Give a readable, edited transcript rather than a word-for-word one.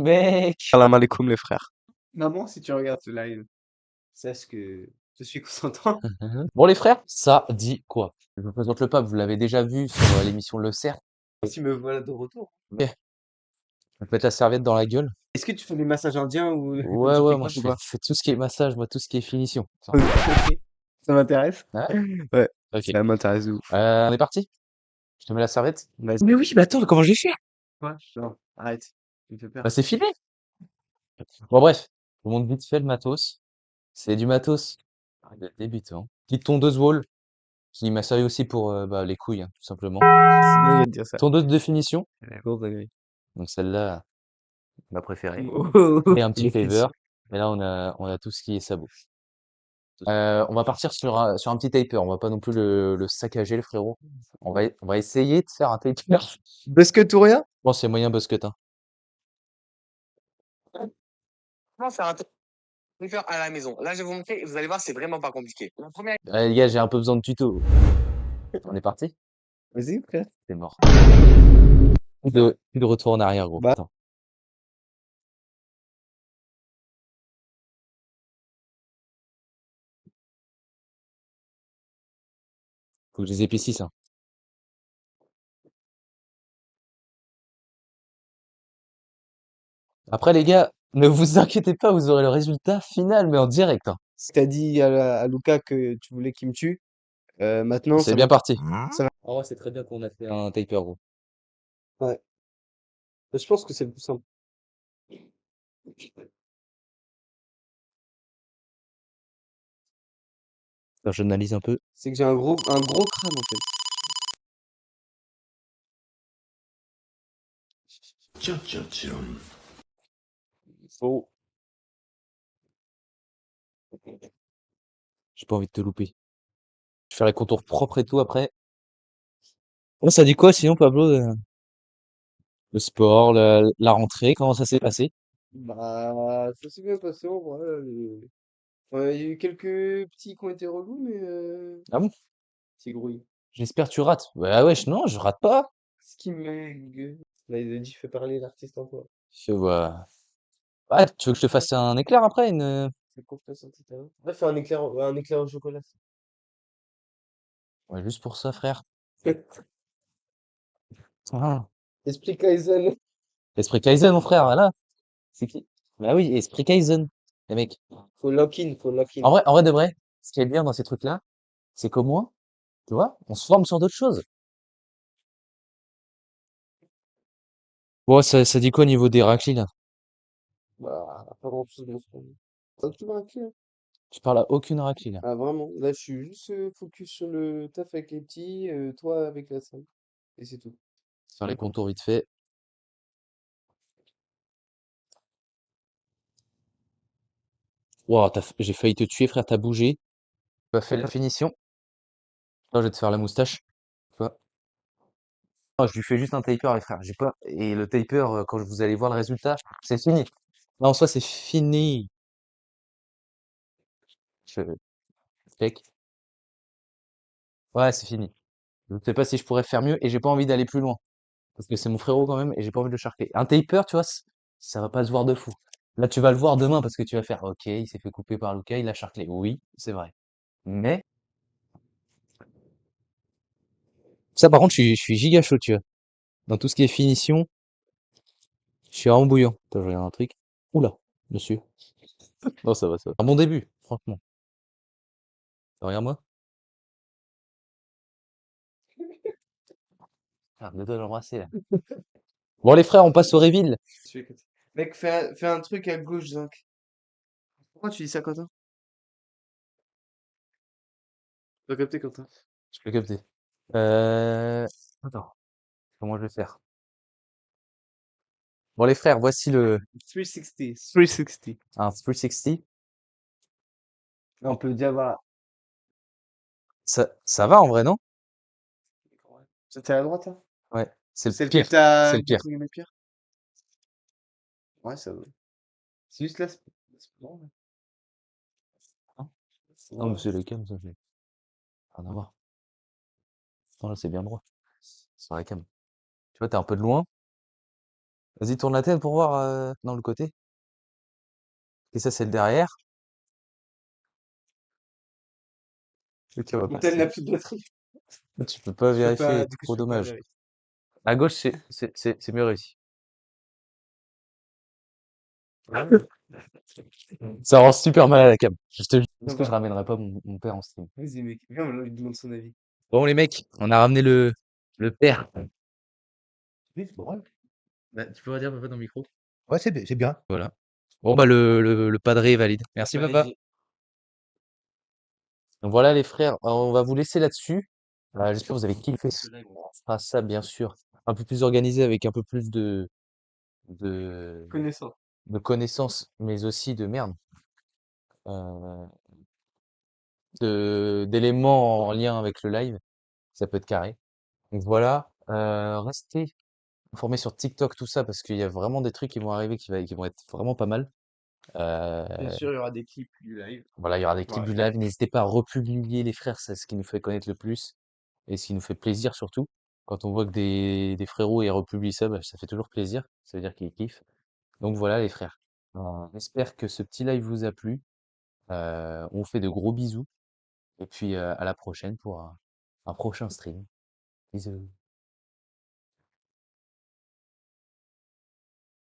Mec! Salam alaikum les frères. Maman, si tu regardes ce live, sache que je suis consentant. Bon les frères, ça dit quoi? Je vous présente le pape, vous l'avez déjà vu sur l'émission Le Cerf. Si me voilà de retour. Ok. Je vais te mettre la serviette dans la gueule. Est-ce que tu fais des massages indiens ou Ouais, tu ouais, fais moi quoi, je ou fais, pas? je fais tout ce qui est massage, moi tout ce qui est finition. Ça. Ok, ça m'intéresse. Ouais? Ouais, Ok. ça m'intéresse de ouf. On est parti? Je te mets la serviette? Vas-y. Mais oui, mais attends, comment j'ai fait? Quoi? Non, arrête. Tu me fais peur. Bah c'est filmé. Bon bref, je vous montre vite fait le matos. C'est du matos de débutant. Petite tondeuse wall qui m'a servi aussi pour bah, les couilles, hein, tout simplement. Sinon, il va te dire ça. Tondeuse de finition. Gros dinguerie. Donc celle-là, ma préférée. Oh, Et un petit les paver. fiches. Et là, on a tout ce qui est sabot. On va partir sur un petit taper. On va pas non plus le saccager, le frérot. On va essayer de faire un taper. Parce que tout rien? Bon, c'est moyen buscut, hein. Comment faire un taper à la maison? Là, je vais vous montrer, vous allez voir, c'est vraiment pas compliqué. La première Les gars, j'ai un peu besoin de tuto. On est parti? Vas-y, frère. C'est mort. Plus de retour en arrière, gros. Bah. Attends. Faut que je les épaississe, hein. Après, les gars, ne vous inquiétez pas, vous aurez le résultat final, mais en direct, hein. Si t'as dit à Luca que tu voulais qu'il me tue, maintenant, C'est ça bien parti. ça va. En vrai, c'est très bien qu'on a fait un taper, gros. Ouais. Je pense que c'est le plus simple. Alors, j'analyse un peu. C'est que j'ai un gros crâne, en fait. Faut. J'ai pas envie de te louper. Je vais faire les contours propres et tout après. Bon, ça dit quoi sinon, Pablo? Le sport, la rentrée, comment ça s'est passé? Bah, ça s'est bien passé en vrai. Ouais, il y a eu quelques petits qui ont été relous, mais Ah bon? petit grouille. J'espère que tu rates. Bah wesh, non, je rate pas. Ce qui m'aide. Là, il a dit, fais parler l'artiste en toi. Je vois. Ah, tu veux que je te fasse un éclair après, C'est quoi que t'as senti tout à l'heure? Ouais, fais un éclair au chocolat. Ouais, juste pour ça, frère. Ah. Esprit Kaizen. Esprit Kaizen, mon frère, voilà. C'est qui? Bah oui, Esprit Kaizen, les mecs. Faut lock in, faut lock in. En vrai de vrai, ce qui est bien dans ces trucs-là, c'est qu'au moins, tu vois, on se forme sur d'autres choses. Bon, ça dit quoi au niveau des raclis, là? Bah, pas grand-chose, mon frère. Ça te marque, hein. Tu parles à aucune raclie, là. Ah, vraiment. Là, je suis juste focus sur le taf avec les petits, toi avec la salle. Et c'est tout. Faire les contours vite fait. Wow, j'ai failli te tuer, frère, t'as bougé. Tu as fait la finition. Là, je vais te faire la moustache. Tu vois. Ah, je lui fais juste un taper, les frères. J'ai pas. Et le taper, quand vous allez voir le résultat, c'est fini. Là, en soi, c'est fini. Je check. Ouais, c'est fini. Je ne sais pas si je pourrais faire mieux et j'ai pas envie d'aller plus loin. Parce que c'est mon frérot quand même et j'ai pas envie de le charquer. Un taper, tu vois, ça va pas se voir de fou. Là, tu vas le voir demain parce que tu vas faire, ok, il s'est fait couper par Luka, il a charclé. Oui, c'est vrai. Mais, ça, par contre, je suis giga chaud, tu vois. Dans tout ce qui est finition, je suis vraiment bouillant. Attends, je regarde un truc. Oula, monsieur. Non, ça va, ça va. Un bon début, franchement. Regarde-moi. Ah, deux doigts de l'embrasser, là. Bon, les frères, on passe au reveal. Je fais comme ça. Mec, fais un truc à gauche, Zinc. Pourquoi tu dis ça, Quentin? T'as capté, Quentin? Je peux capter. Euh... Attends, comment je vais faire? Bon, les frères, voici 360. 360. un 360. On peut dire, voilà. Ça va en vrai, non? Ça t'es à la droite, là? Ouais, c'est le Celle que pire. t'as, C'est le pire. entre guillemets, pire? Ouais, ça va. C'est juste là, c'est bon, là. Hein. C'est Non, bon, là. monsieur le cam, ça fait rien à voir. Non, là, c'est bien droit. C'est la cam. Tu vois, t'es un peu de loin. Vas-y, tourne la tête pour voir dans le côté. Et ça, c'est le derrière. Ok, on va Mon tel n'a passer. plus de batterie. Tu peux pas Je peux vérifier, pas, du coup, je trop peux pas dommage. vérifier. À gauche, c'est mieux réussi. Ça rend super mal à la cam. Je te jure, est-ce que je Sympa. ramènerai pas mon père en stream? Vas-y, mec. Viens, on lui demande son avis. Bon, les mecs, on a ramené le père. Oui, c'est bon. Bah, tu peux redire papa dans le micro? Ouais, c'est bien. Voilà. Bon, bah, le padré est valide. Merci, Bah, papa. vas-y. Donc voilà, les frères, on va vous laisser là-dessus. J'espère que vous avez kiffé ce live. On fera ça, bien sûr, un peu plus organisé avec un peu plus de, Connaissant. de connaissances, mais aussi de merde, euh, d'éléments en lien avec le live. Ça peut être carré. Donc voilà, restez informés sur TikTok, tout ça, parce qu'il y a vraiment des trucs qui vont arriver qui vont être vraiment pas mal. Euh, Bien sûr, il y aura des clips du live. voilà, il y aura des clips Voilà. du live. N'hésitez pas à republier les frères, c'est ce qui nous fait connaître le plus et ce qui nous fait plaisir surtout. Quand on voit que des frérots ils republient ça, bah, ça fait toujours plaisir. Ça veut dire qu'ils kiffent. Donc voilà les frères. J'espère que ce petit live vous a plu. On vous fait de gros bisous et puis à la prochaine pour un prochain stream. Bisous.